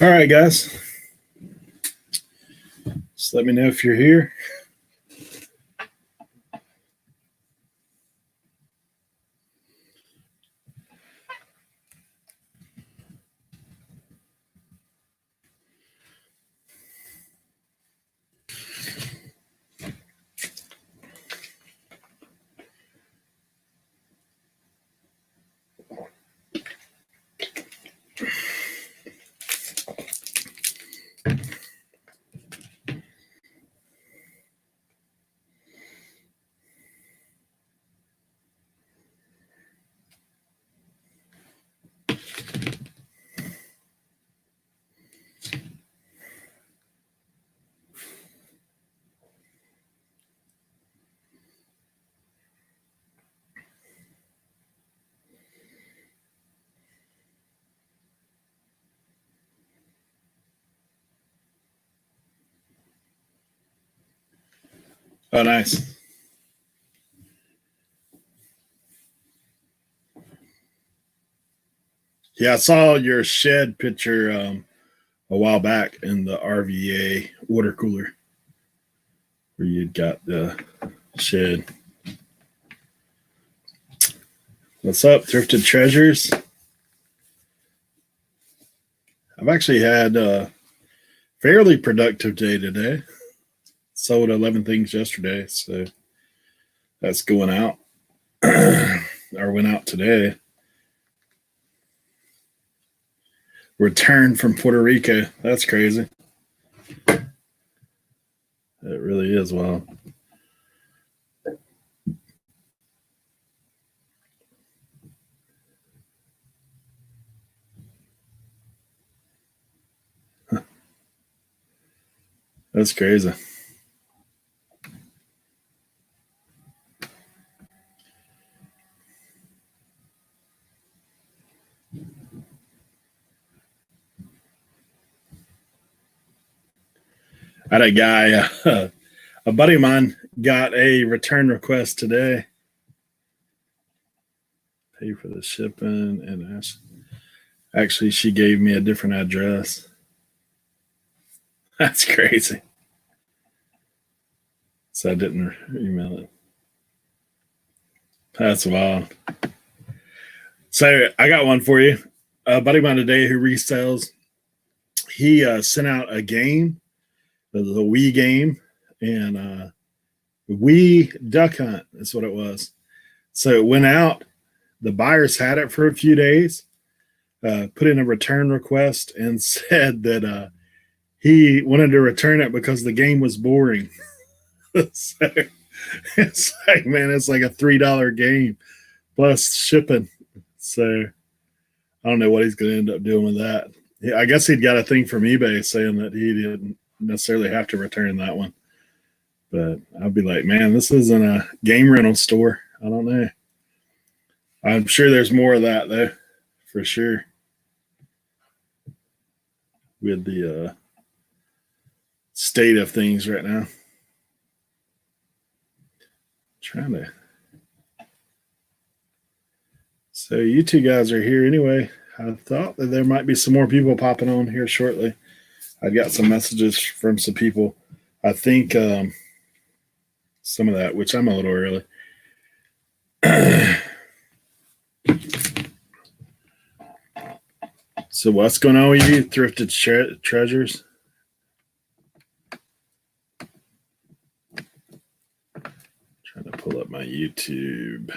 All right, guys. Just let me know if you're here. Oh, nice. Yeah, I saw your shed picture a while back in the RVA water cooler where you'd got the shed. What's up, Thrifted Treasures? I've actually had a fairly productive day today. Sold 11 things yesterday, so that's going out or went out today. Returned from Puerto Rico. That's crazy. It really is wild. That's crazy. I had a guy, a buddy of mine, got a return request today. Pay for the shipping, and actually, she gave me a different address. That's crazy. So I didn't email it. That's wild. So I got one for you. A buddy of mine today who resells, he sent out a game, the Wii game, and Wii Duck Hunt is what it was. So it went out. The buyers had it for a few days, put in a return request, and said that he wanted to return it because the game was boring. So it's like, man, it's like a $3 game plus shipping. So I don't know what he's going to end up doing with that. I guess he'd got a thing from eBay saying that he didn't necessarily have to return that one. But I'd be like, man, this isn't a game rental store. I don't know. I'm sure there's more of that, though, for sure. With the state of things right now. Trying to. So you two guys are here anyway. I thought that there might be some more people popping on here shortly. I got some messages from some people. I think some of that, which I'm a little early. So what's going on with you, Thrifted Treasures? Trying to pull up my YouTube.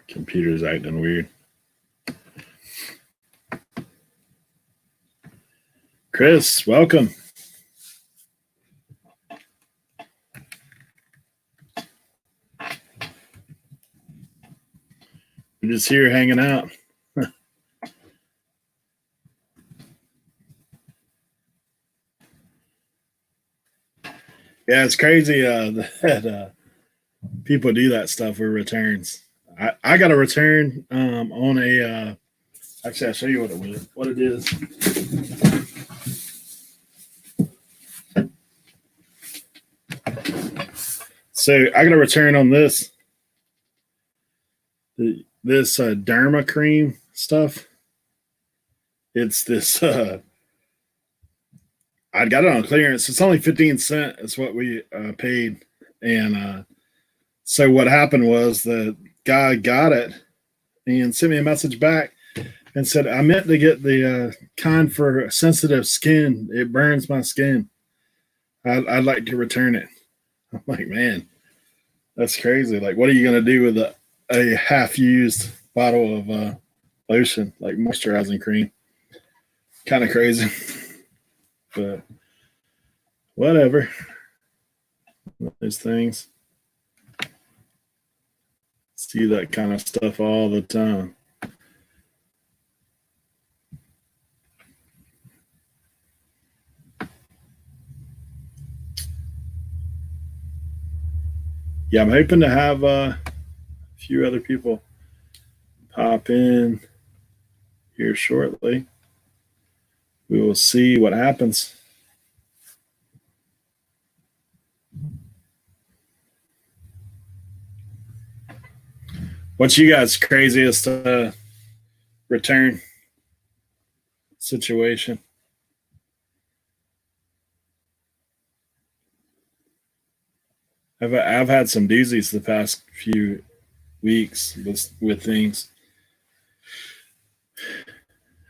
Computer's acting weird. Chris, welcome. We're just here hanging out. Yeah, it's crazy that people do that stuff with returns. I got a return on a. Actually, I'll show you what it is. So I got a return on this. This Derma cream stuff. It's this. I got it on clearance. It's only 15 cents. It's what we paid, and so what happened was the guy got it and sent me a message back and said, I meant to get the kind for sensitive skin. It burns my skin. I'd like to return it. I'm like, man, that's crazy. Like, what are you going to do with a half-used bottle of lotion, like moisturizing cream? Kind of crazy. But whatever. Those things. See that kind of stuff all the time. Yeah, I'm hoping to have a few other people pop in here shortly. We will see what happens. What's you guys' craziest return situation? I've had some doozies the past few weeks with things.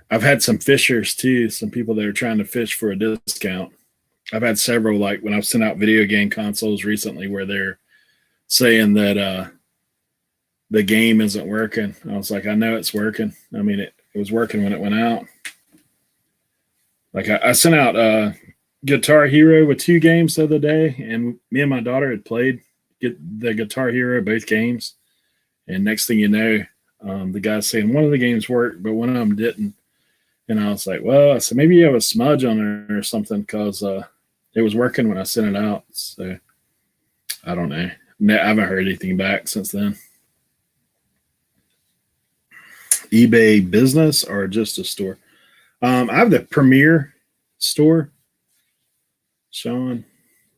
I've had some fishers too, some people that are trying to fish for a discount. I've had several, like when I've sent out video game consoles recently where they're saying that the game isn't working. I was like, I know it's working. I mean, it was working when it went out. Like I sent out Guitar Hero with 2 games the other day, and me and my daughter had played the Guitar Hero both games. And next thing you know, the guy's saying one of the games worked, but one of them didn't. And I was like, well, I said, maybe you have a smudge on it or something because it was working when I sent it out. So I don't know. I haven't heard anything back since then. eBay business or just a store? I have the Premier store, Sean.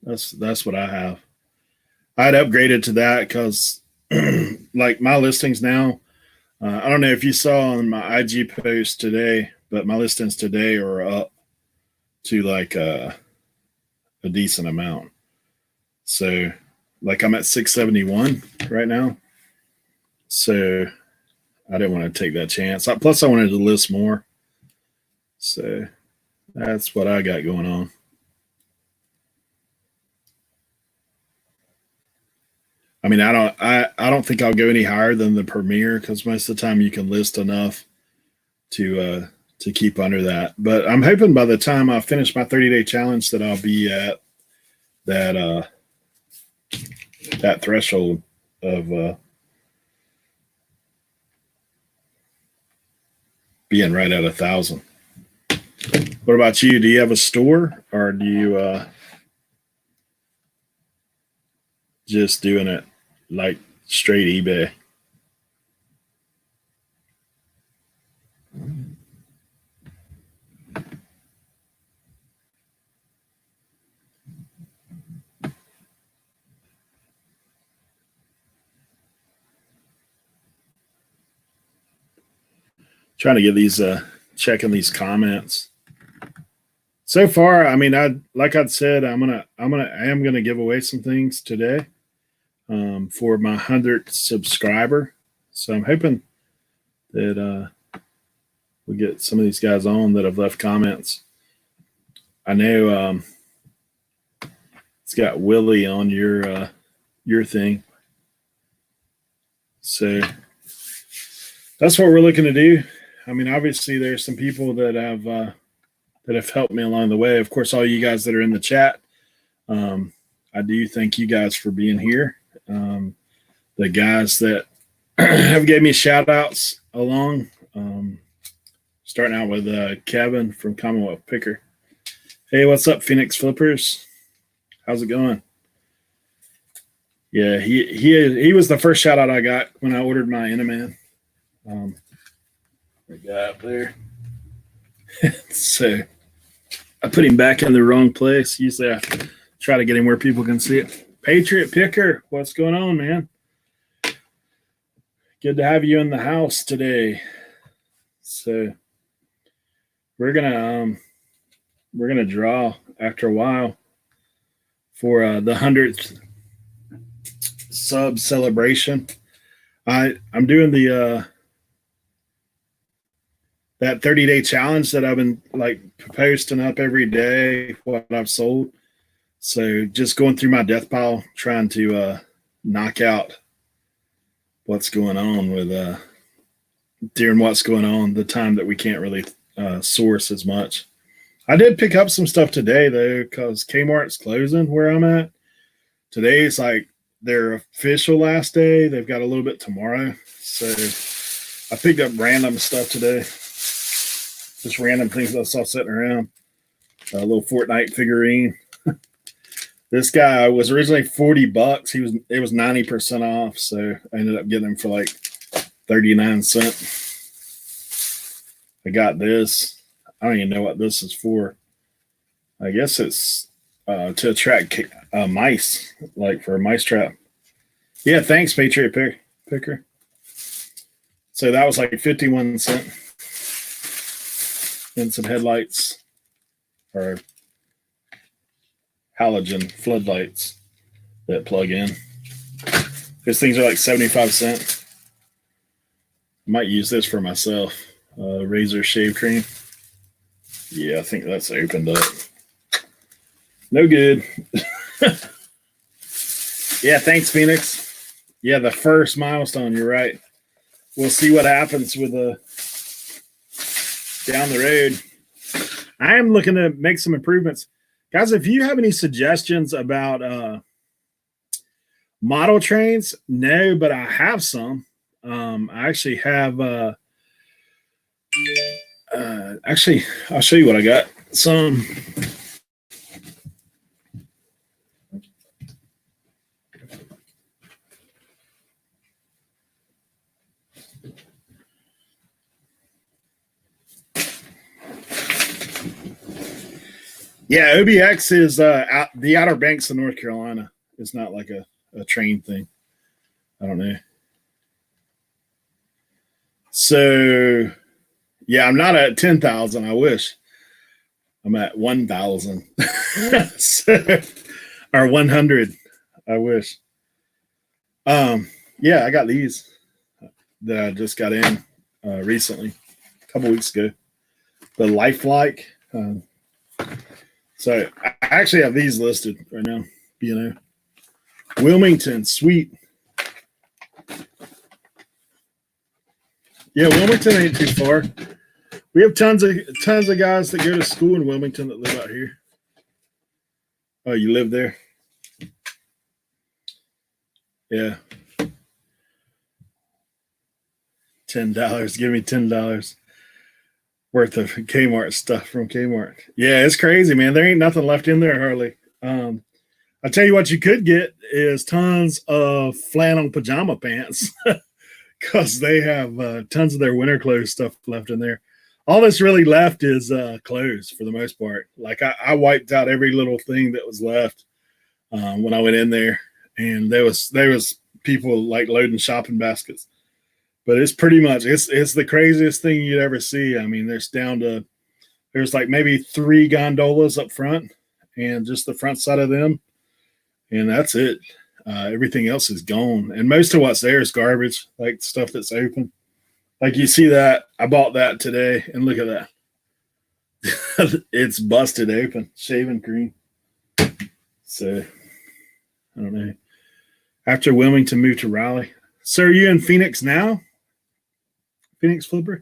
That's what I have. I'd upgraded to that because, like my listings now, I don't know if you saw on my IG post today, but my listings today are up to like a decent amount. So, like I'm at 671 right now. So I didn't want to take that chance. Plus, I wanted to list more. So that's what I got going on. I mean, I don't think I'll go any higher than the Premier because most of the time you can list enough to keep under that. But I'm hoping by the time I finish my 30-day challenge that I'll be at that that threshold of being right at 1,000. What about you? Do you have a store or do you just doing it like straight eBay? Trying to get these checking these comments. So far, I mean, like I'd said, I am gonna give away some things today for my 100th subscriber. So I'm hoping that we get some of these guys on that have left comments. I know it's got Willie on your thing. So that's what we're looking to do. I mean, obviously, there's some people that have that have helped me along the way. Of course, all you guys that are in the chat, I do thank you guys for being here. The guys that have gave me shout outs along, starting out with Kevin from Commonwealth Picker. Hey, what's up, Phoenix Flippers? How's it going? Yeah, he was the first shout out I got when I ordered my Inaman. The guy up there. So I put him back in the wrong place. Usually I try to get him where people can see it. Patriot Picker, what's going on, man? Good to have you in the house today. So we're gonna draw after a while for the 100th sub celebration. I'm doing the that 30-day challenge that I've been like posting up every day what I've sold. So just going through my death pile, trying to knock out what's going on with during what's going on, the time that we can't really source as much. I did pick up some stuff today though, because Kmart's closing where I'm at. Today's like their official last day. They've got a little bit tomorrow. So I picked up random stuff today. Just random things I saw sitting around. A little Fortnite figurine. This guy was originally $40. It was 90% off, so I ended up getting him for like 39 cents. I got this. I don't even know what this is for. I guess it's to attract mice, like for a mice trap. Yeah, thanks, Patriot Picker. So that was like 51 cents. And some headlights or halogen floodlights that plug in. These things are like 75 cents. I might use this for myself. Razor shave cream. Yeah, I think that's opened up. No good. Yeah, thanks, Phoenix. Yeah, the first milestone, you're right. We'll see what happens with down the road. I am looking to make some improvements. Guys, if you have any suggestions about model trains, no, but I have some. I actually have actually, I'll show you what I got. Some yeah, OBX is the Outer Banks of North Carolina. It's not like a train thing. I don't know. So, yeah, I'm not at 10,000. I wish. I'm at 1,000. So, or 100. I wish. Yeah, I got these that I just got in recently, a couple weeks ago. The Lifelike. So I actually have these listed right now. Wilmington, sweet. Yeah, Wilmington ain't too far. We have tons of guys that go to school in Wilmington that live out here. Oh, you live there? Yeah. $10. Give me $10 worth of Kmart stuff from Kmart. Yeah, it's crazy, man. There ain't nothing left in there hardly. I tell you what you could get is tons of flannel pajama pants because they have tons of their winter clothes stuff left in there. All that's really left is clothes for the most part. Like I wiped out every little thing that was left when I went in there, and there was people like loading shopping baskets. But it's pretty much it's the craziest thing you'd ever see. I mean, there's like maybe 3 gondolas up front, and just the front side of them, and that's it. Everything else is gone, and most of what's there is garbage, like stuff that's open. Like you see that I bought that today, and look at that. It's busted open, shaving cream. So I don't know. After Wilmington moved to Raleigh. So are you in Phoenix now? Phoenix Flipper?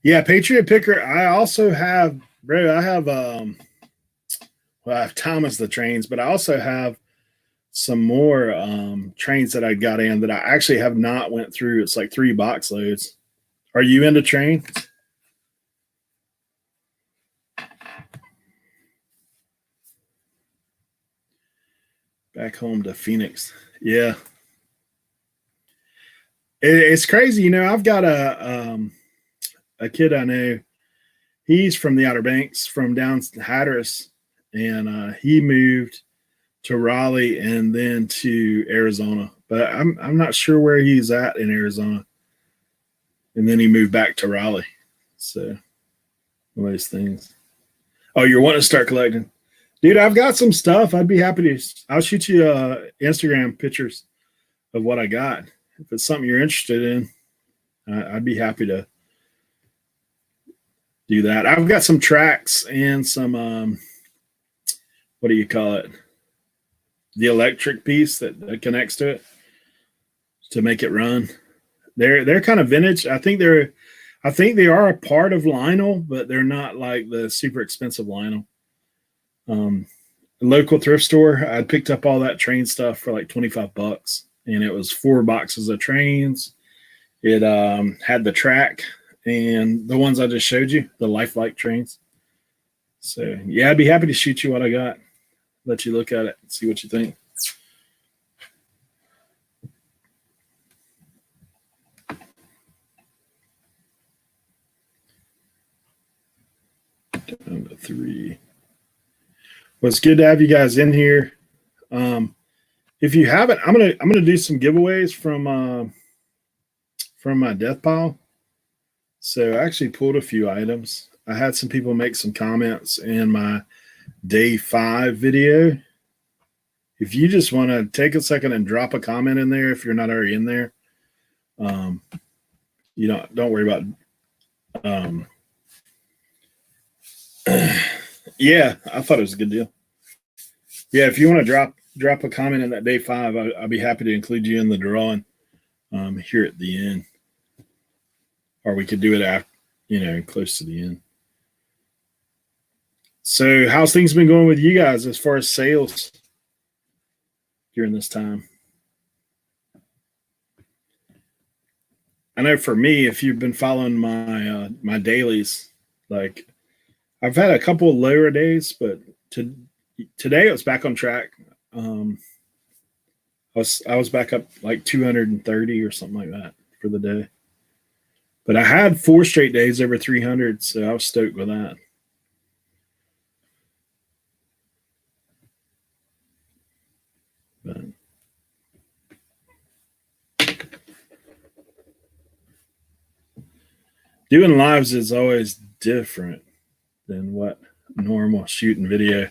Yeah, Patriot Picker. I also have, bro. I have Thomas the trains, but I also have some more trains that I got in that I actually have not went through. It's like 3 box loads. Are you into trains? Back home to Phoenix. Yeah, it's crazy. I've got a kid I know. He's from the Outer Banks, from down Hatteras, and he moved to Raleigh and then to Arizona. But I'm not sure where he's at in Arizona. And then he moved back to Raleigh. So one of those things. Oh, you're wanting to start collecting, dude? I've got some stuff. I'd be happy to. I'll shoot you Instagram pictures of what I got. If it's something you're interested in, I'd be happy to do that. I've got some tracks and some what do you call it? The electric piece that connects to it to make it run. They're kind of vintage. I think they are a part of Lionel, but they're not like the super expensive Lionel. Local thrift store, I picked up all that train stuff for like $25, and it was 4 boxes of trains. It had the track and the ones I just showed you, the lifelike trains. So yeah, I'd be happy to shoot you what I got. Let you look at it and see what you think. Down to 3. Well, it's good to have you guys in here. If you haven't, I'm gonna do some giveaways from my death pile. So I actually pulled a few items. I had some people make some comments in my day 5 video. If you just want to take a second and drop a comment in there, if you're not already in there, don't worry about. Yeah, I thought it was a good deal. Yeah, if you want to drop a comment in that day 5, I'll be happy to include you in the drawing here at the end, or we could do it after, close to the end. So, how's things been going with you guys as far as sales during this time? I know for me, if you've been following my dailies, like I've had a couple of lower days, but today it was back on track. I was back up like 230 or something like that for the day. But I had 4 straight days over 300, so I was stoked with that. But doing lives is always different than what normal shooting video,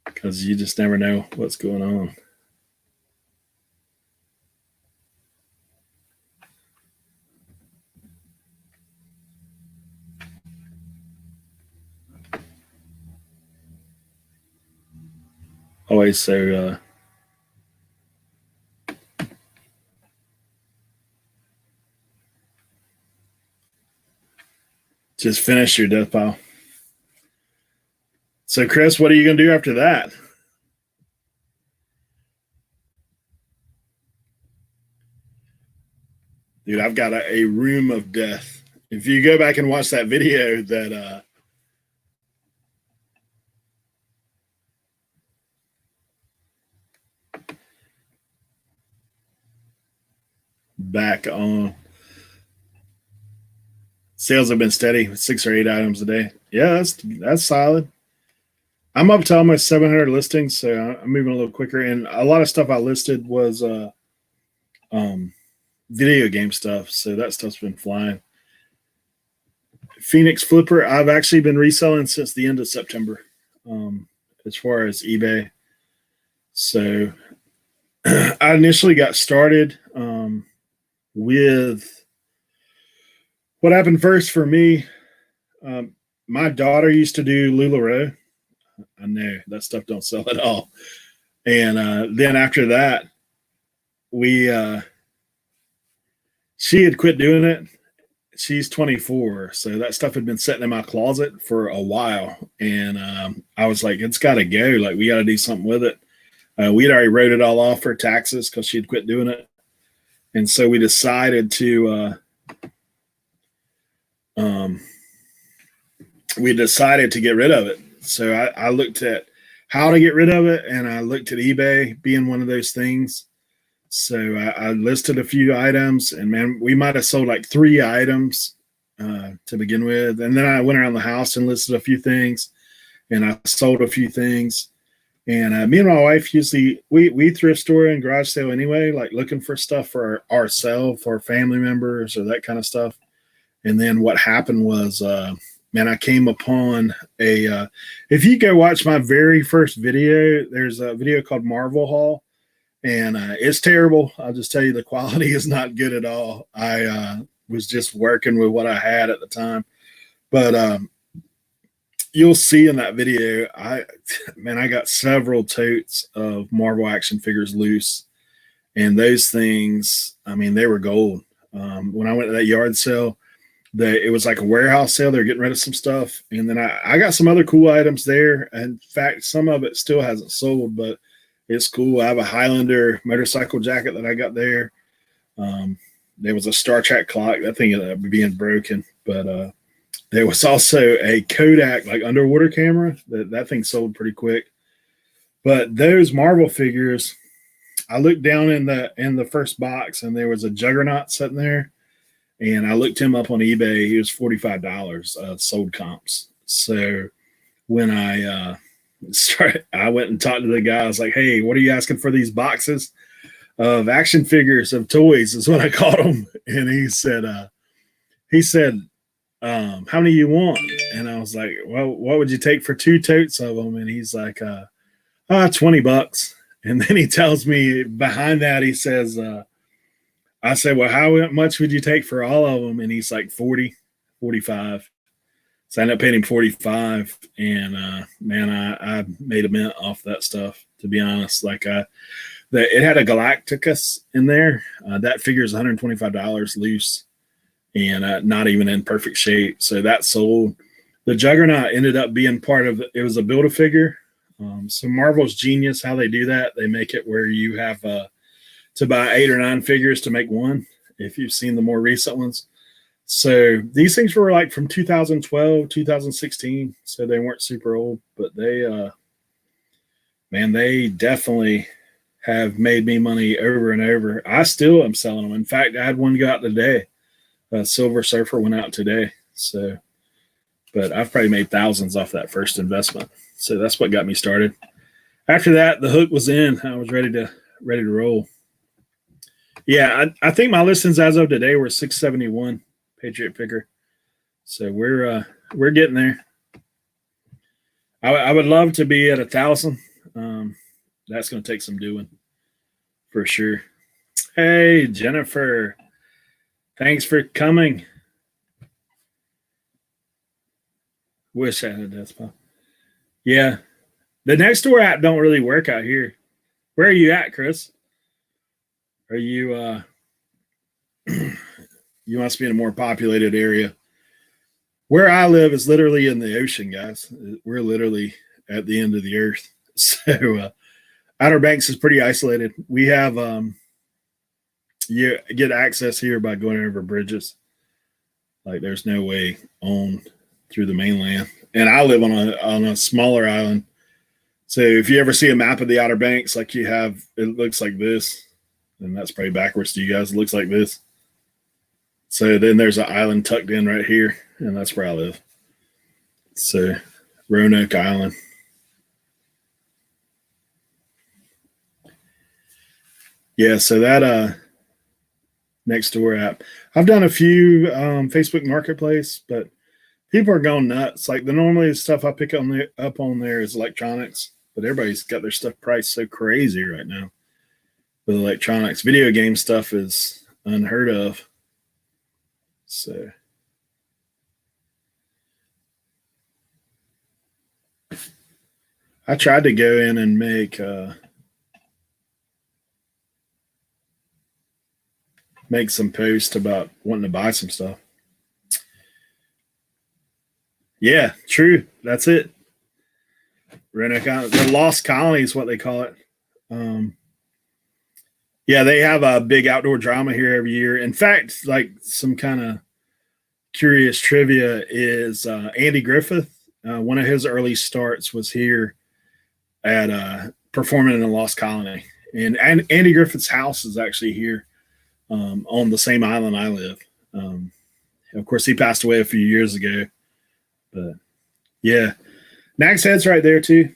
because you just never know what's going on. Always so just finish your death pile. So, Chris, what are you going to do after that? Dude, I've got a room of death. If you go back and watch that video that back on, sales have been steady, 6 or 8 items a day. Yeah, that's solid. I'm up to almost 700 listings, so I'm moving a little quicker. And a lot of stuff I listed was video game stuff, so that stuff's been flying. Phoenix Flipper, I've actually been reselling since the end of September, as far as eBay. So I initially got started with what happened first for me. My daughter used to do LuLaRoe. I know that stuff don't sell at all. And then after that, she had quit doing it. she's 24, so that stuff had been sitting in my closet for a while, and I was like, it's got to go. Like, we got to do something with it. We'd already wrote it all off for taxes because she'd quit doing it, and so we decided to get rid of it. So I looked at how to get rid of it, and I looked at eBay being one of those things. So I listed a few items, and man, we might have sold like 3 items to begin with. And then I went around the house and listed a few things, and I sold a few things. And me and my wife usually we thrift store and garage sale anyway, like looking for stuff for ourselves, for family members, or that kind of stuff. And then what happened was, man, I came upon if you go watch my very first video, there's a video called Marvel Haul. And it's terrible. I'll just tell you, the quality is not good at all. I was just working with what I had at the time. But you'll see in that video, I got several totes of Marvel action figures loose. And those things, I mean, they were gold. When I went to that yard sale, it was like a warehouse sale. They're getting rid of some stuff. And then I got some other cool items there. In fact, some of it still hasn't sold, but it's cool. I have a Highlander motorcycle jacket that I got there. There was a Star Trek clock. That thing ended up being broken. But there was also a Kodak like underwater camera. That thing sold pretty quick. But those Marvel figures, I looked down in the first box, and there was a Juggernaut sitting there. And I looked him up on eBay. He was $45 sold comps. So when I went and talked to the guy. I was like, hey, what are you asking for these boxes of action figures, of toys, is what I called them. And he said, how many you want? And I was like, well, what would you take for 2 totes of them? And he's like, $20. And then he tells me behind that, he says, I said, well, how much would you take for all of them? And he's like 40, 45. So I ended up paying him 45, and man, I made a mint off that stuff, to be honest. Like it had a Galacticus in there. That figure is $125 loose, and not even in perfect shape. So that sold. The Juggernaut ended up being part of it. Was a Build-A-Figure. So Marvel's genius how they do that. They make it where you have to buy 8 or 9 figures to make one, if you've seen the more recent ones. So these things were like from 2012, 2016. So they weren't super old, but they definitely have made me money over and over. I still am selling them. In fact, I had one go out today. Silver Surfer went out today. So, but I've probably made thousands off that first investment. So that's what got me started. After that, the hook was in. I was ready to roll. Yeah, I think my listings as of today were 671. Patriot picker. So we're getting there. I would love to be at 1,000. That's going to take some doing for sure. Hey, Jennifer, thanks for coming. Wish I had a death spot. Yeah, the Nextdoor app don't really work out here. Where are you at, Chris? Are you you must be in a more populated area. Where I live is literally in the ocean, guys. We're literally at the end of the earth. So Outer Banks is pretty isolated. We have you get access here by going over bridges. Like there's no way on through the mainland. And I live on a smaller island. So if you ever see a map of the Outer Banks, like you have, it looks like this. And that's probably backwards to you guys. It looks like this. So then there's an island tucked in right here, and that's where I live. So Roanoke Island. Yeah, so that Nextdoor app. I've done a few Facebook Marketplace, but people are going nuts. Like normally the stuff I pick up on there is electronics, but everybody's got their stuff priced so crazy right now with electronics. Video game stuff is unheard of. So I tried to go in and make some posts about wanting to buy some stuff. Yeah, true. That's it. Roanoke Island, the Lost Colony is what they call it. Um, yeah, they have a big outdoor drama here every year. In fact, like some kind of curious trivia is Andy Griffith. One of his early starts was here at performing in the Lost Colony, and Andy Griffith's house is actually here on the same island I live. Um, of course, he passed away a few years ago, but yeah, Nag's Head's right there too.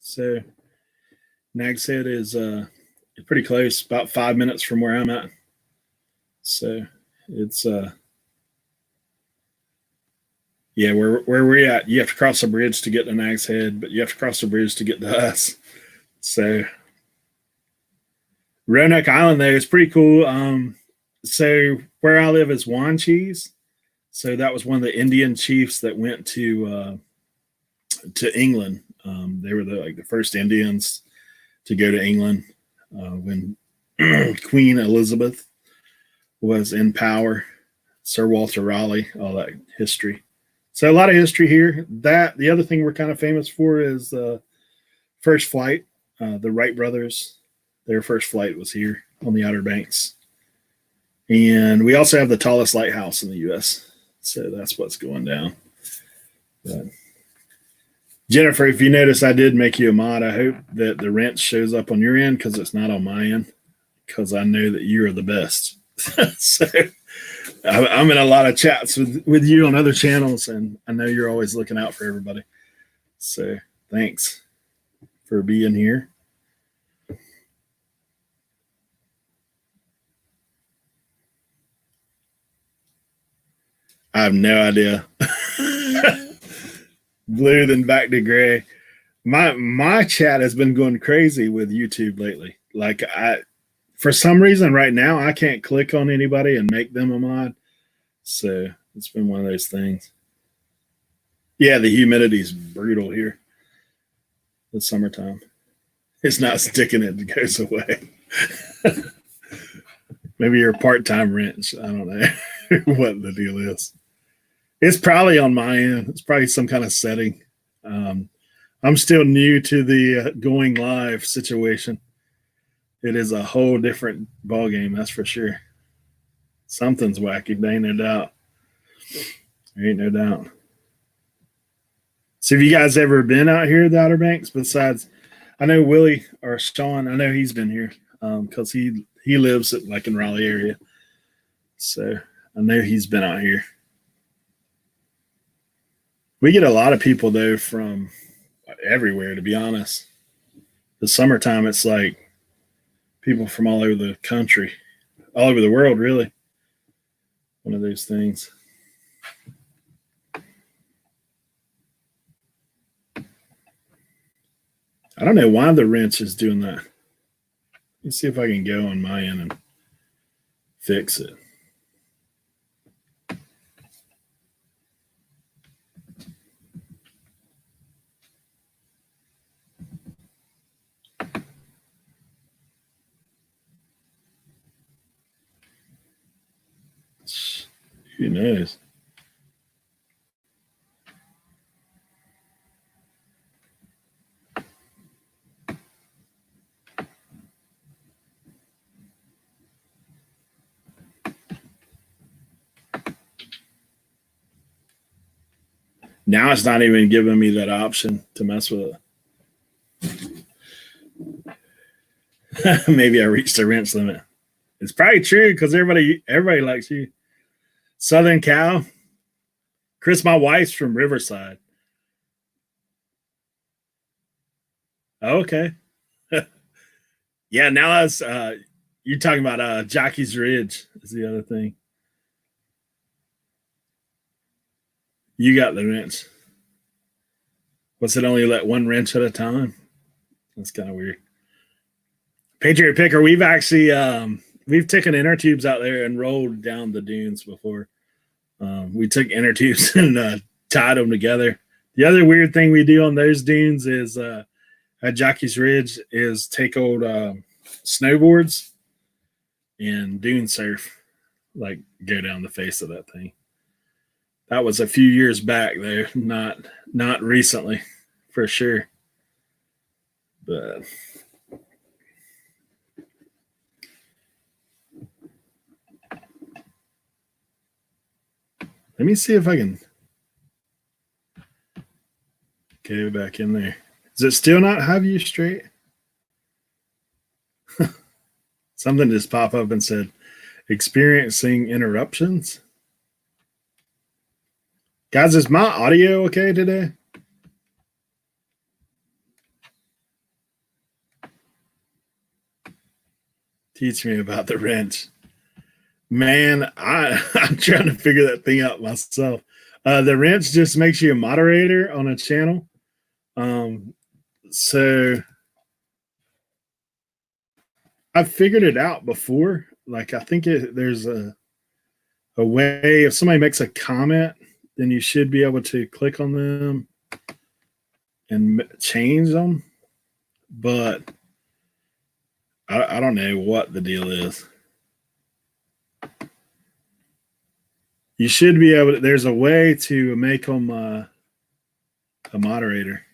So Nag's Head is pretty close, about 5 minutes from where I'm at. So it's yeah, where we're at, you have to cross a bridge to get to Nag's Head, but you have to cross the bridge to get to us. So Roanoke Island there is pretty cool. So where I live is Wanchese. So that was one of the Indian chiefs that went to England. They were the first Indians to go to England when Queen Elizabeth was in power. Sir Walter Raleigh, all that history. So a lot of history here. The other thing we're kind of famous for is first flight. The Wright brothers, their first flight was here on the Outer Banks. And we also have the tallest lighthouse in the U.S. So that's what's going down. But Jennifer, if you notice, I did make you a mod. I hope that the wrench shows up on your end because it's not on my end, because I know that you are the best. So I'm in a lot of chats with you on other channels, and I know you're always looking out for everybody. So thanks for being here. I have no idea. Blue then back to gray. My chat has been going crazy with YouTube lately. Like for some reason right now I can't click on anybody and make them a mod. So it's been one of those things. Yeah, the humidity's brutal here. The summertime. It's not sticking, it goes away. Maybe you're a part-time wrench. I don't know what the deal is. It's probably on my end. It's probably some kind of setting. I'm still new to the going live situation. It is a whole different ball game, that's for sure. Something's wacky. There ain't no doubt. There ain't no doubt. So have you guys ever been out here at the Outer Banks? Besides, I know Willie or Sean, I know he's been here because he lives in Raleigh area. So I know he's been out here. We get a lot of people though from everywhere, to be honest. The summertime, it's like people from all over the country, all over the world, really. One of those things. I don't know why the wrench is doing that. Let me see if I can go on my end and fix it. Who knows? Now it's not even giving me that option to mess with it. Maybe I reached the wrench limit. It's probably true because everybody likes you. Southern Cal. Chris, my wife's from Riverside. Okay. Yeah, now that's you're talking about Jockey's Ridge is the other thing. You got the wrench. What's it only let one wrench at a time? That's kind of weird. Patriot Picker, we've actually we've taken inner tubes out there and rolled down the dunes before. We took inner tubes and tied them together. The other weird thing we do on those dunes is at Jockey's Ridge is take old snowboards and dune surf, like go down the face of that thing. That was a few years back there, not recently, for sure. But let me see if I can get it back in there. Does it still not have you straight? Something just popped up and said, experiencing interruptions. Guys, is my audio okay today? Teach me about the wrench. Man, I'm trying to figure that thing out myself. The wrench just makes you a moderator on a channel. So I've figured it out before. Like, I think there's a way, if somebody makes a comment, then you should be able to click on them and change them. But I don't know what the deal is. You should be able to, there's a way to make them a moderator.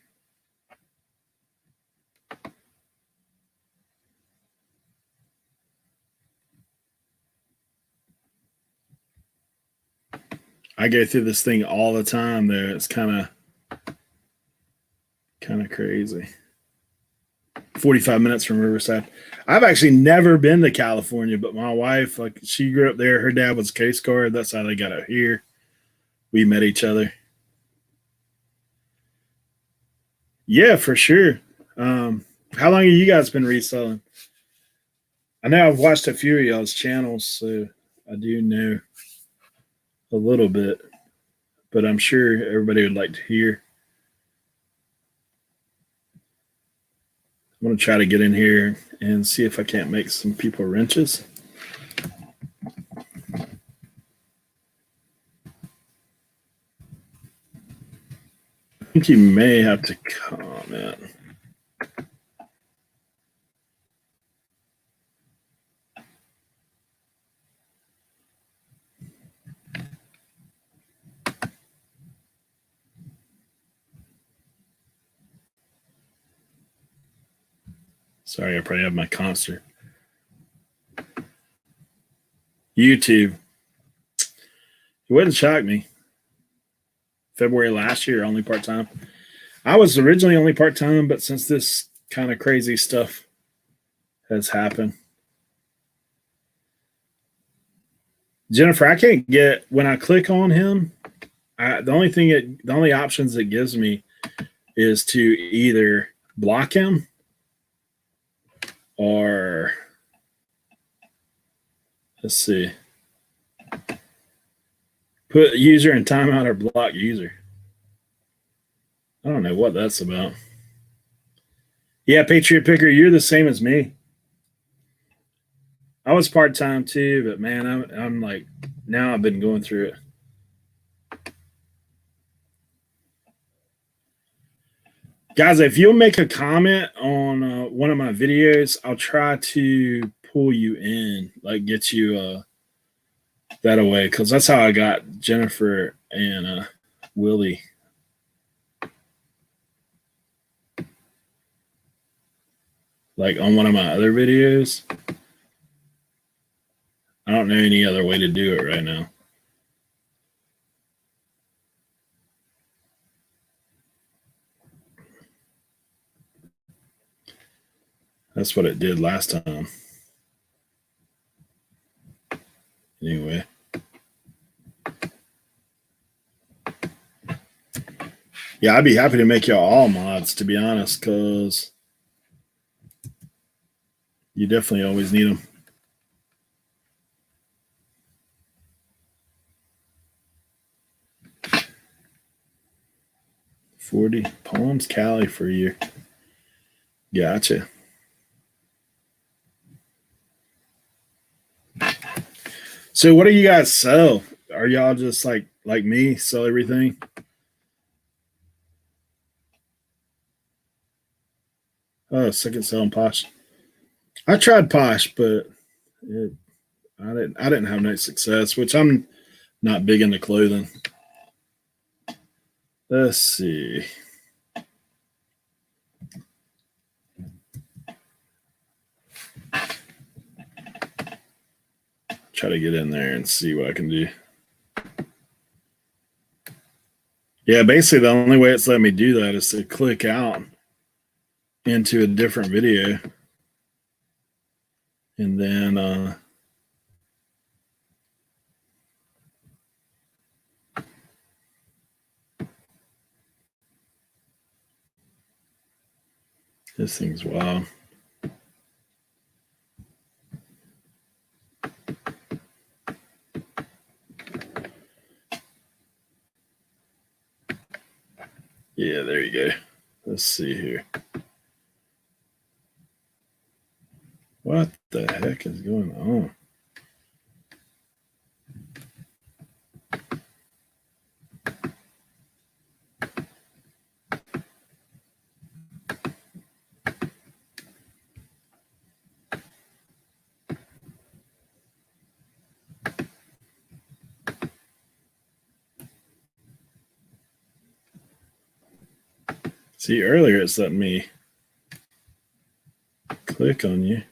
I go through this thing all the time there. It's kind of crazy. 45 minutes from Riverside. I've actually never been to California, but my wife, like, she grew up there. Her dad was Coast Guard. That's how they got out here. We met each other. Yeah, for sure. How long have you guys been reselling? I know I've watched a few of y'all's channels, so I do know a little bit, but I'm sure everybody would like to hear. I'm going to try to get in here and see if I can't make some people wrenches. I think you may have to comment. Sorry, I probably have my concert. YouTube. It wouldn't shock me. February last year, only part-time. I was originally only part-time, but since this kind of crazy stuff has happened. Jennifer, I can't get, when I click on him, the only options it gives me is to either block him or, let's see, put user in timeout or block user. I don't know what that's about. Yeah, Patriot Picker, you're the same as me. I was part-time too, but man, I'm like, now I've been going through it. Guys, if you'll make a comment on one of my videos, I'll try to pull you in, like get you that away, because that's how I got Jennifer and Willie. Like on one of my other videos. I don't know any other way to do it right now. That's what it did last time. Anyway. Yeah, I'd be happy to make y'all all mods, to be honest, because you definitely always need them. $40 Palms Cali for a year. Gotcha. So what do you guys sell? Are y'all just like me, sell everything? Oh, second selling Posh. I tried Posh, but I didn't have no success, which I'm not big into clothing. Let's see. Try to get in there and see what I can do. Yeah, basically the only way it's letting me do that is to click out into a different video. And then this thing's wild. Yeah, there you go. Let's see here. What the heck is going on? See, earlier it's letting me click on you.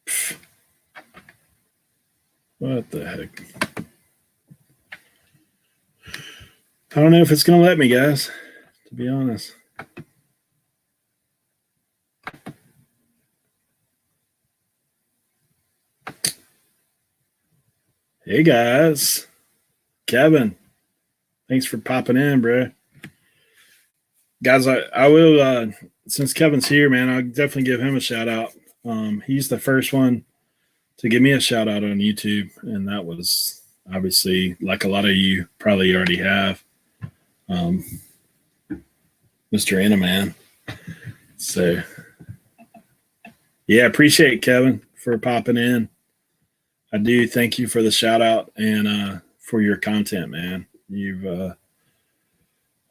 Pfft. What the heck? I don't know if it's going to let me, guys, to be honest. Hey, guys. Kevin, thanks for popping in, bro. Guys, I will, since Kevin's here, man, I'll definitely give him a shout out. He's the first one to give me a shout out on YouTube, and that was obviously, like a lot of you probably already have, Mr. Animan. So, yeah, appreciate Kevin for popping in. I do thank you for the shout out and for your content, man. You've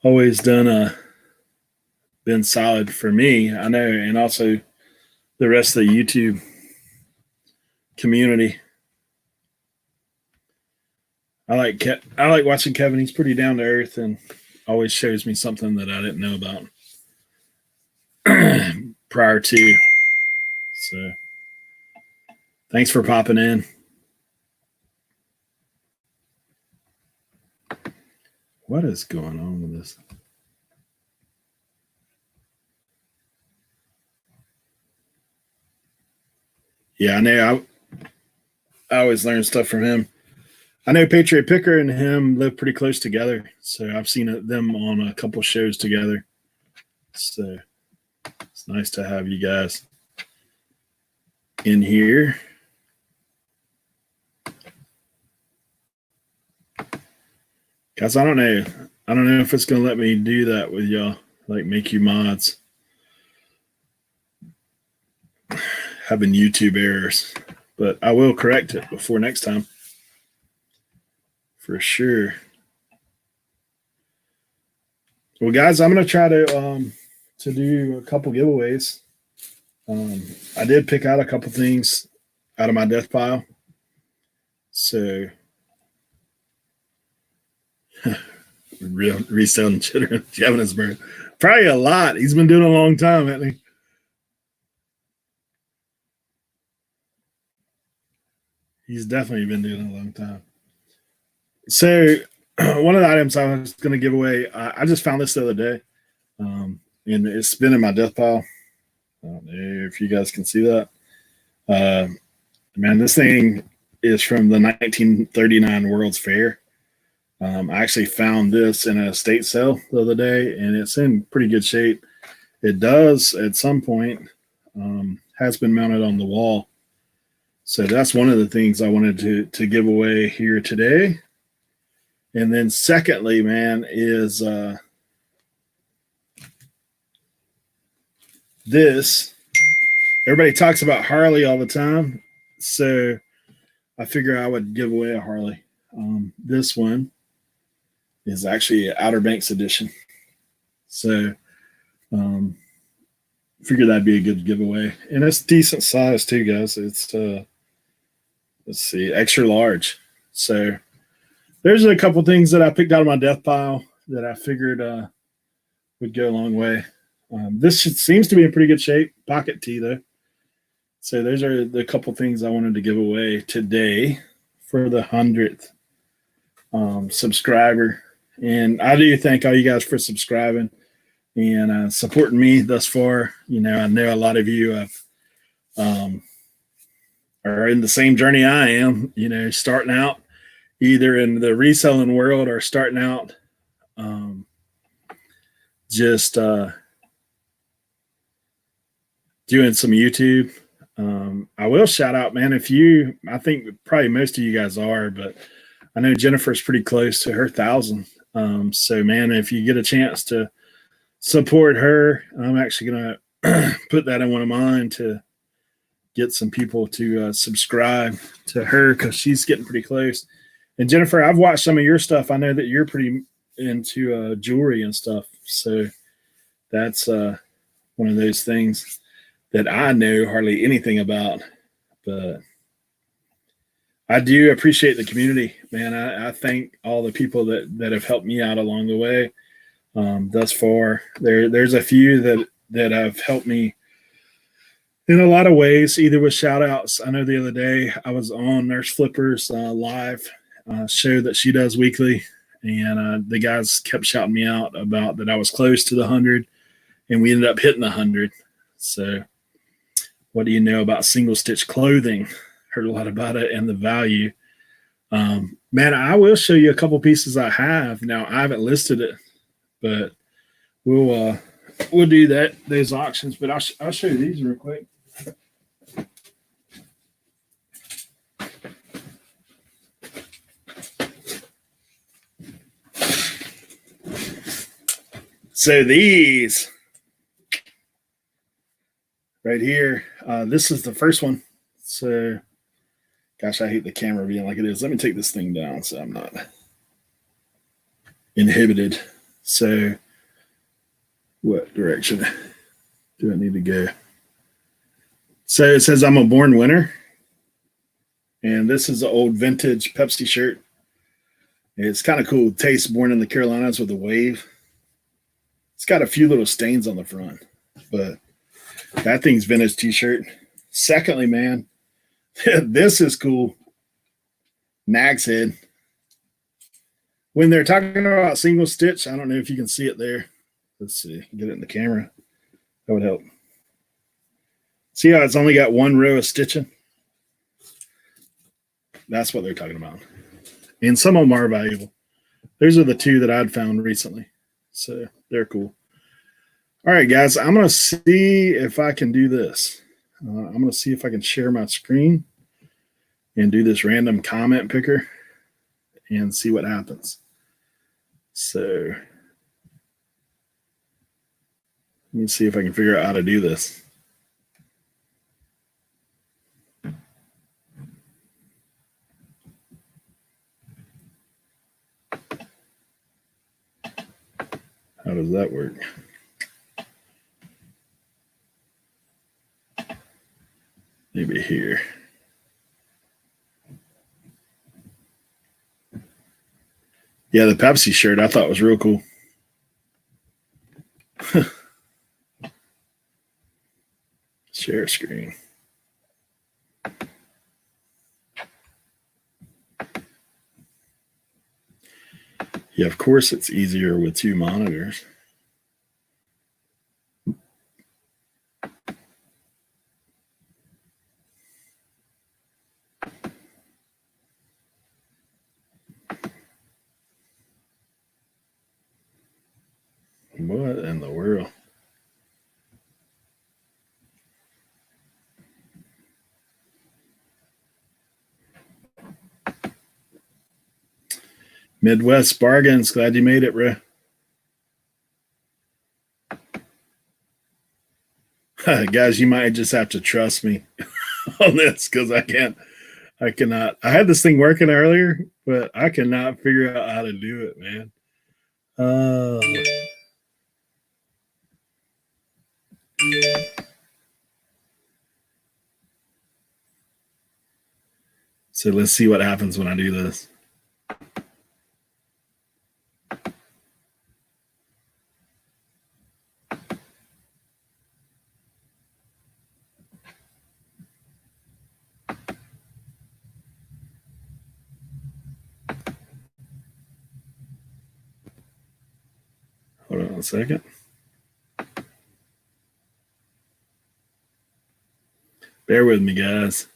always been solid for me, I know, and also the rest of the YouTube community. I like watching Kevin. He's pretty down to earth and always shows me something that I didn't know about prior to. So thanks for popping in. What is going on with this? Yeah, I know. I always learn stuff from him. I know Patriot Picker and him live pretty close together, so I've seen them on a couple shows together. So it's nice to have you guys in here. Guys, I don't know if it's going to let me do that with y'all, like make you mods. Having YouTube errors, but I will correct it before next time. For sure. Well, guys, I'm going to try to do a couple giveaways. I did pick out a couple things out of my death pile. So reselling chitter Johannesburg. Probably a lot. He's been doing it a long time, hasn't he? He's definitely been doing it a long time. So one of the items I was going to give away, I just found this the other day, and it's been in my death pile. I don't know if you guys can see that. Man, this thing is from the 1939 World's Fair. I actually found this in a estate sale the other day, and it's in pretty good shape. It does, at some point, has been mounted on the wall. So that's one of the things I wanted to give away here today. And then secondly, man, is this. Everybody talks about Harley all the time, so I figure I would give away a Harley. This one is actually an Outer Banks edition. So figure that'd be a good giveaway. And it's decent size too, guys. It's let's see, extra large. So there's a couple things that I picked out of my death pile that I figured would go a long way. This seems to be in pretty good shape. Pocket tee though. So those are the couple things I wanted to give away today for the 100th subscriber. And I do thank all you guys for subscribing and supporting me thus far. You know, I know a lot of you are in the same journey I am, you know, starting out either in the reselling world or starting out just doing some YouTube. I will shout out, man, I think probably most of you guys are, but I know Jennifer's pretty close to her 1,000. So, man, if you get a chance to support her, I'm actually going to put that in one of mine to get some people to subscribe to her because she's getting pretty close. And Jennifer, I've watched some of your stuff. I know that you're pretty into jewelry and stuff. So that's one of those things that I know hardly anything about. But I do appreciate the community, man. I thank all the people that have helped me out along the way thus far. There's a few that have helped me in a lot of ways, either with shout outs. I know the other day I was on Nurse Flipper's live show that she does weekly, and the guys kept shouting me out about that I was close to the 100, and we ended up hitting the 100. So, what do you know about single stitch clothing? Heard a lot about it and the value. Man, I will show you a couple pieces I have. Now, I haven't listed it, but we'll do those auctions. But I'll show you these real quick. So these right here, this is the first one. So, gosh, I hate the camera being like it is. Let me take this thing down so I'm not inhibited. So, what direction do I need to go? So it says I'm a born winner. And this is an old vintage Pepsi shirt. It's kind of cool. Taste born in the Carolinas with a wave. It's got a few little stains on the front, but that thing's vintage t-shirt. Secondly, man, this is cool. Nag's Head. When they're talking about single stitch, I don't know if you can see it there. Let's see. Get it in the camera. That would help. See how it's only got one row of stitching? That's what they're talking about. And some of them are valuable. Those are the two that I'd found recently. So they're cool. All right, guys, I'm going to see if I can do this. I'm going to see if I can share my screen and do this random comment picker and see what happens. So let me see if I can figure out how to do this. How does that work? Maybe here. Yeah, the Pepsi shirt I thought was real cool. Share screen. Yeah, of course it's easier with two monitors. What in the world? Midwest bargains. Glad you made it, bro. Guys, you might just have to trust me on this because I cannot. I had this thing working earlier, but I cannot figure out how to do it, man. So let's see what happens when I do this. Hold on a second. Bear with me, guys.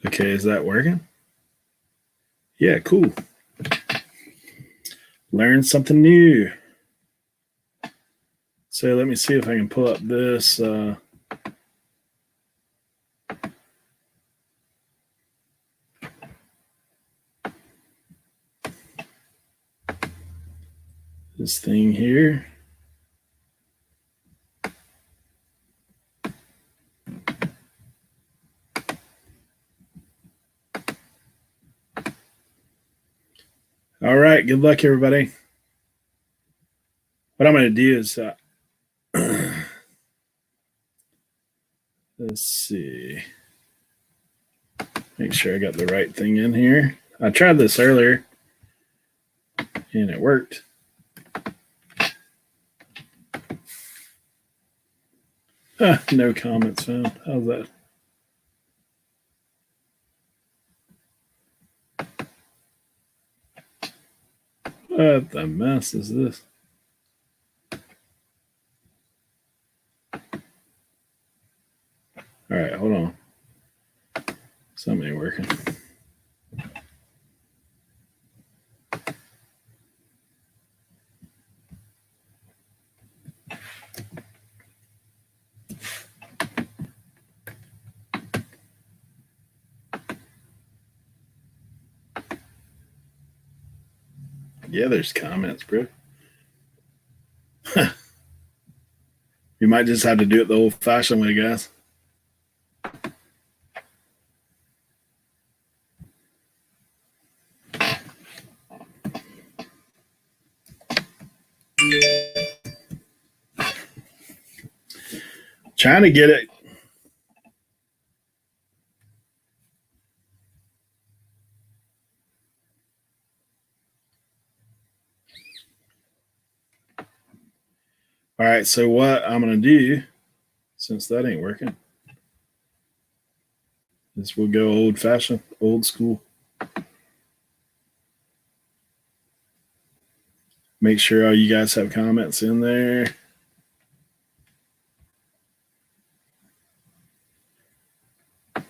Okay, is that working? Yeah, cool. Learn something new. So let me see if I can pull up this. This thing here. All right, good luck, everybody. What I'm going to do is, let's see, make sure I got the right thing in here. I tried this earlier, and it worked. No comments found. How's that? What the mess is this? All right, hold on. Something ain't working. Yeah, there's comments, bro. You might just have to do it the old-fashioned way, guys. Trying to get it. All right, so what I'm going to do, since that ain't working, is we'll go old-fashioned, old school. Make sure all you guys have comments in there. I'm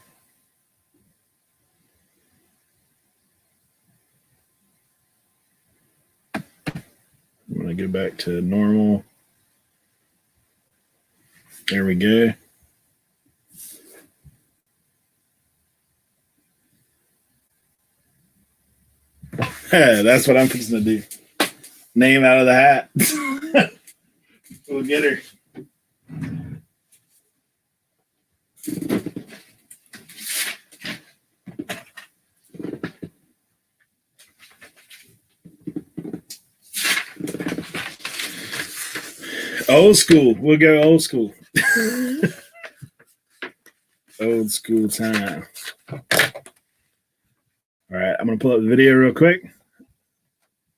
going to go back to normal. There we go. That's what I'm fixing to do. Name out of the hat. We'll get her. Old school. We'll go old school. Old school time. All right, I'm going to pull up the video real quick.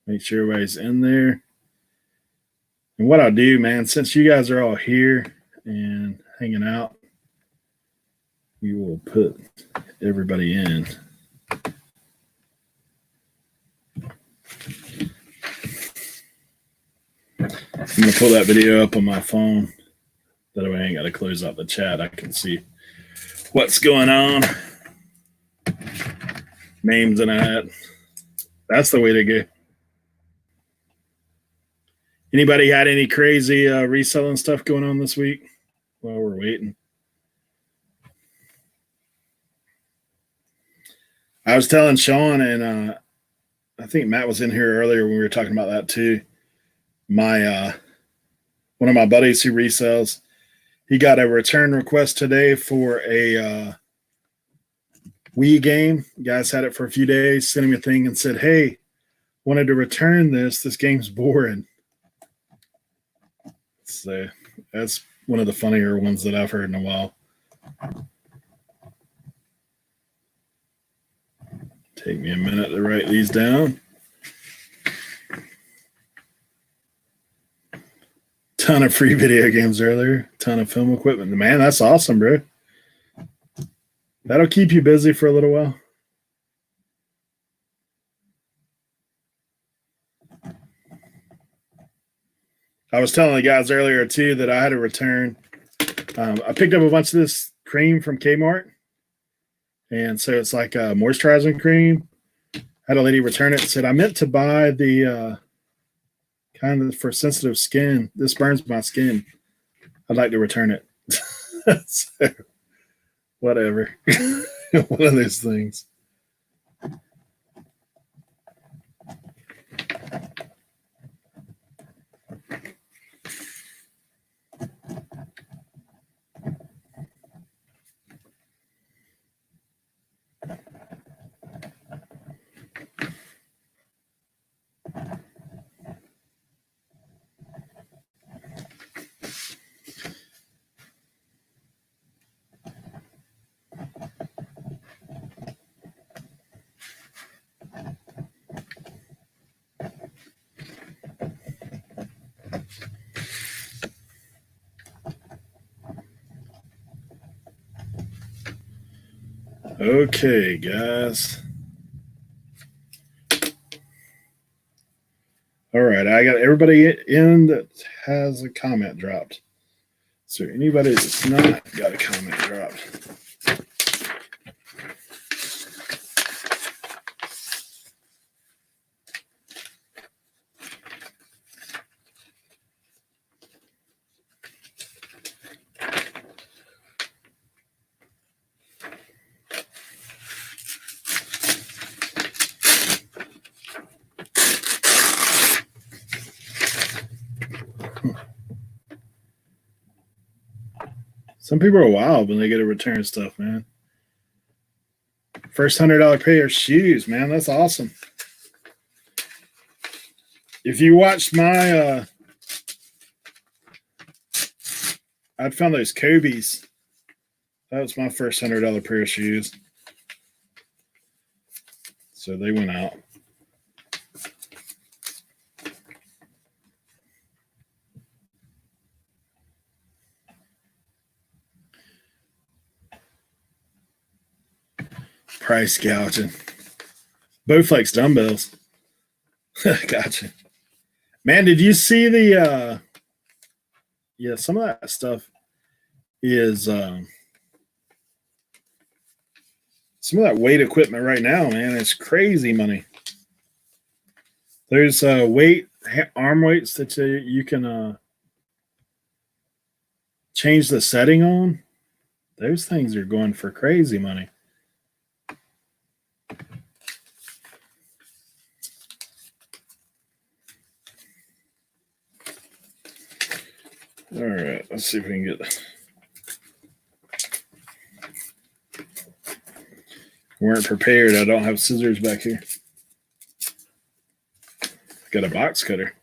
Make sure everybody's in there. And what I'll do, man, since you guys are all here and hanging out, we will put everybody in. I'm going to pull that video up on my phone. That way I ain't got to close out the chat. I can see what's going on. Names and that. That's the way to go. Anybody had any crazy reselling stuff going on this week while we're waiting? I was telling Sean, and I think Matt was in here earlier when we were talking about that too. My one of my buddies who resells, he got a return request today for a Wii game. You guys had it for a few days, sent him a thing and said, hey, wanted to return this. This game's boring. So that's one of the funnier ones that I've heard in a while. Take me a minute to write these down. Ton of free video games earlier. Ton of film equipment. Man, that's awesome, bro. That'll keep you busy for a little while. I was telling the guys earlier too that I had to return. I picked up a bunch of this cream from Kmart, and so it's like a moisturizing cream. I had a lady return it and said, I meant to buy the kind of for sensitive skin. This burns my skin. I'd like to return it. So, whatever. One of those things. Okay, guys. All right, I got everybody in that has a comment dropped. So anybody that's not got a comment dropped. Some people are wild when they get to return stuff, man. First $100 pair of shoes, man. That's awesome. If you watched my, I'd found those Kobe's. That was my first $100 pair of shoes. So they went out. Price gouging. Bowflex dumbbells. Gotcha. Man, did you see the yeah, some of that stuff is some of that weight equipment right now, man, it's crazy money. There's arm weights that you can change the setting on. Those things are going for crazy money. All right, let's see if we can get. Weren't prepared. I don't have scissors back here. Got a box cutter.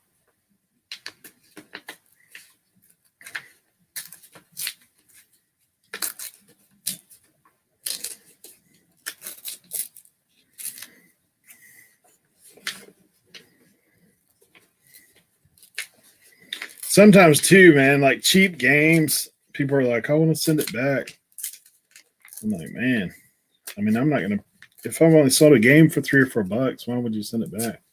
Sometimes too, man, like cheap games, people are like, I want to send it back. I'm like, man, I mean, I'm not going to, if I've only sold a game for $3 or $4, why would you send it back?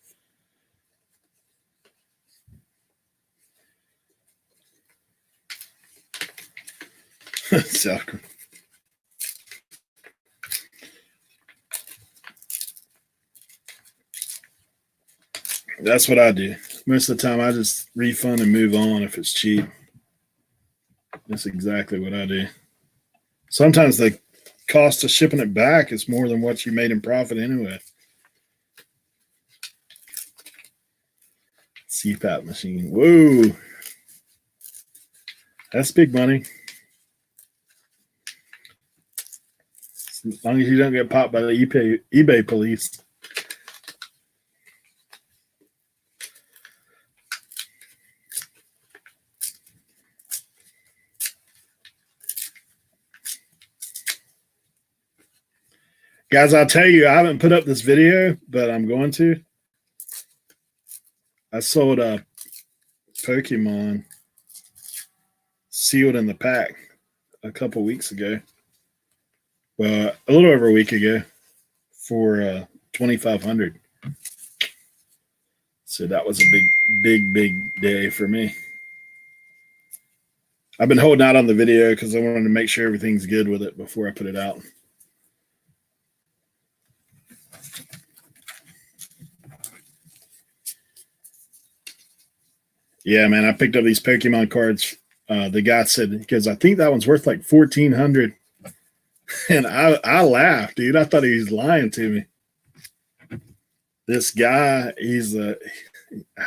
That's what I do. Most of the time, I just refund and move on if it's cheap. That's exactly what I do. Sometimes the cost of shipping it back is more than what you made in profit anyway. CPAP machine. Whoa. That's big money. As long as you don't get popped by the eBay police. Guys, I'll tell you, I haven't put up this video, but I'm going to. I sold a Pokemon sealed in the pack a couple weeks ago. Well, a little over a week ago for $2,500. So that was a big day for me. I've been holding out on the video because I wanted to make sure everything's good with it before I put it out. Yeah, man, I picked up these Pokemon cards. The guy said, because I think that one's worth like $1,400. And I laughed, dude. I thought he was lying to me. This guy,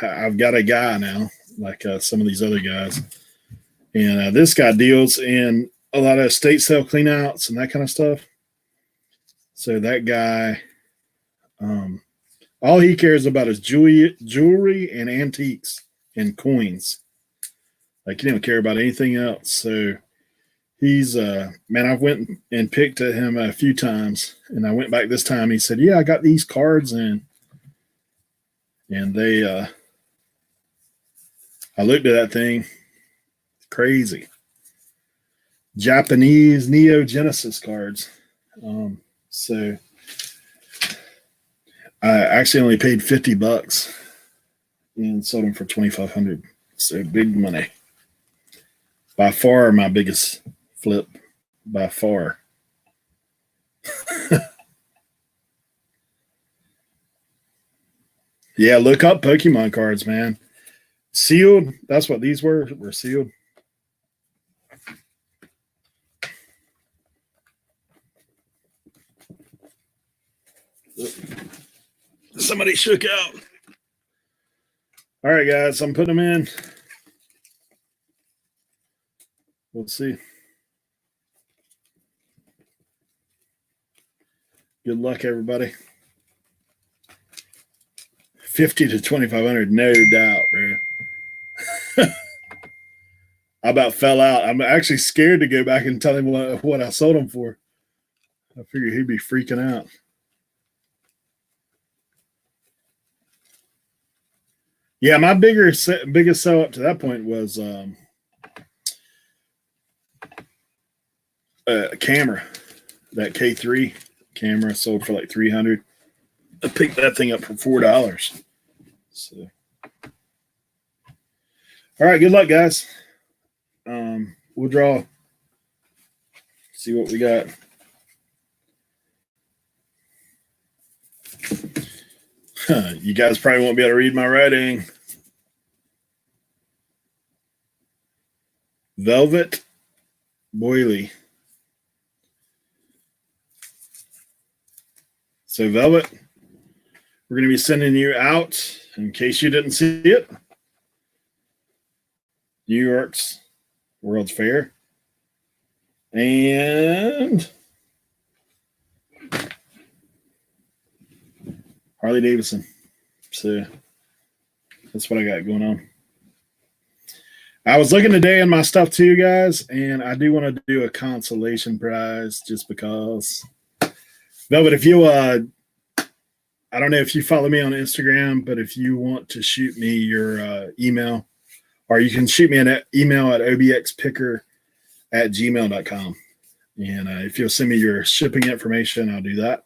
I've got a guy now, like some of these other guys. And this guy deals in a lot of estate sale cleanouts and that kind of stuff. So that guy, all he cares about is jewelry and antiques and coins. Like, he don't care about anything else. So he's man, I've went and picked at him a few times, and I went back this time. He said, yeah, I got these cards in. And they I looked at that thing. It's crazy. Japanese Neo Genesis cards. So I actually only paid $50 and sold them for $2,500. So big money. By far my biggest flip. By far. Yeah, look up Pokemon cards, man. Sealed. That's what these were sealed. Somebody shook out. All right, guys, I'm putting them in. We'll see. Good luck, everybody. 50 to 2,500, no doubt, bro. I about fell out. I'm actually scared to go back and tell him what I sold him for. I figured he'd be freaking out. Yeah, my biggest sell up to that point was a camera. That K3 camera sold for like $300. I picked that thing up for $4. So, all right, good luck, guys. We'll draw. See what we got. You guys probably won't be able to read my writing. Velvet Boily. So, Velvet, we're going to be sending you out, in case you didn't see it, New York's World's Fair. And Harley Davidson. So that's what I got going on. I was looking today in my stuff too, guys, and I do want to do a consolation prize just because. Velvet, if you I don't know if you follow me on Instagram, but if you want to shoot me your email, or you can shoot me an email at obxpicker@gmail.com. And if you'll send me your shipping information, I'll do that.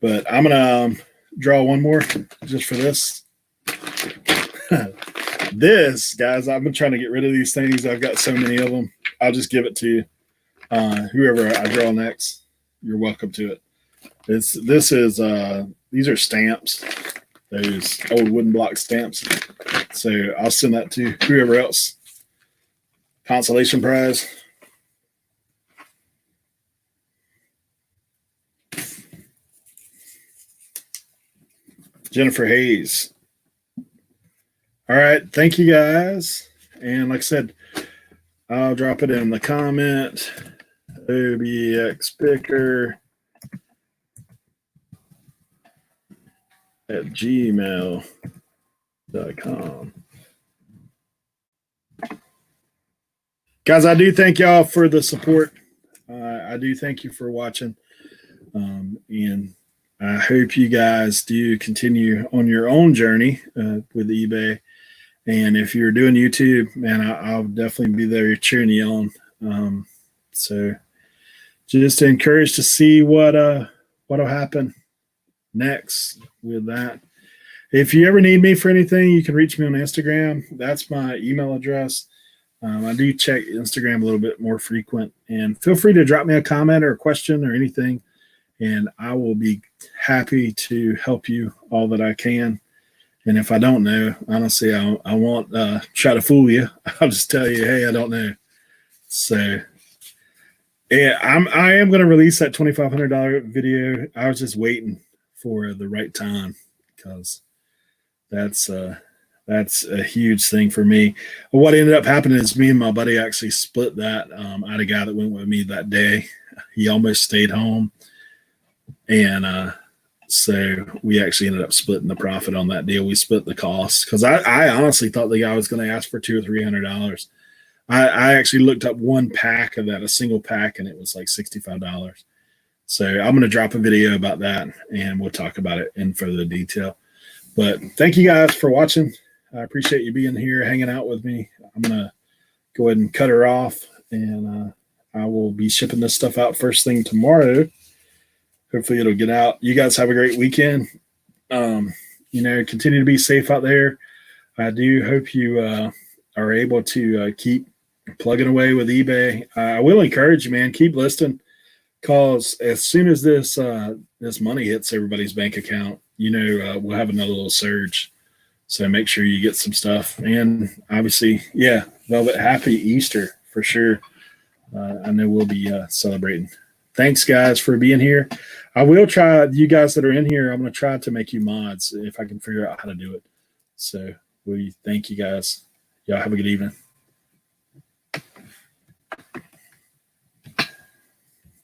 But I'm going to draw one more just for this. This, guys, I've been trying to get rid of these things. I've got so many of them. I'll just give it to you. Whoever I draw next, you're welcome to it. These are stamps, those old wooden block stamps. So I'll send that to whoever else. Consolation prize. Jennifer Hayes. All right. Thank you, guys. And like I said, I'll drop it in the comment. obxpicker@gmail.com. Guys, I do thank y'all for the support. I do thank you for watching. And I hope you guys do continue on your own journey with eBay And if you're doing YouTube, man, I'll definitely be there cheering you on. So just encouraged to see what'll happen next with that. If you ever need me for anything, you can reach me on Instagram. That's my email address. I do check Instagram a little bit more frequent, and feel free to drop me a comment or a question or anything, and I will be happy to help you all that I can. And if I don't know, honestly, I won't try to fool you. I'll just tell you, hey, I don't know. So yeah, I am going to release that $2,500 video. I was just waiting for the right time because that's a huge thing for me. What ended up happening is me and my buddy actually split that. I had a guy that went with me that day. He almost stayed home, and so we actually ended up splitting the profit on that deal. We split the cost because I honestly thought the guy was going to ask for $200 or $300. I actually looked up one pack of that, a single pack, and it was like $65. So I'm going to drop a video about that, and we'll talk about it in further detail. But thank you guys for watching. I appreciate you being here, hanging out with me. I'm going to go ahead and cut her off, and I will be shipping this stuff out first thing tomorrow. Hopefully it'll get out. You guys have a great weekend. Continue to be safe out there. I do hope you are able to keep plugging away with eBay. I will encourage you, man, keep listing, because as soon as this money hits everybody's bank account, we'll have another little surge. So make sure you get some stuff. And obviously, yeah, Velvet, happy Easter for sure. I know we'll be celebrating. Thanks, guys, for being here. I will try, you guys that are in here, I'm going to try to make you mods if I can figure out how to do it. So we thank you guys. Y'all have a good evening.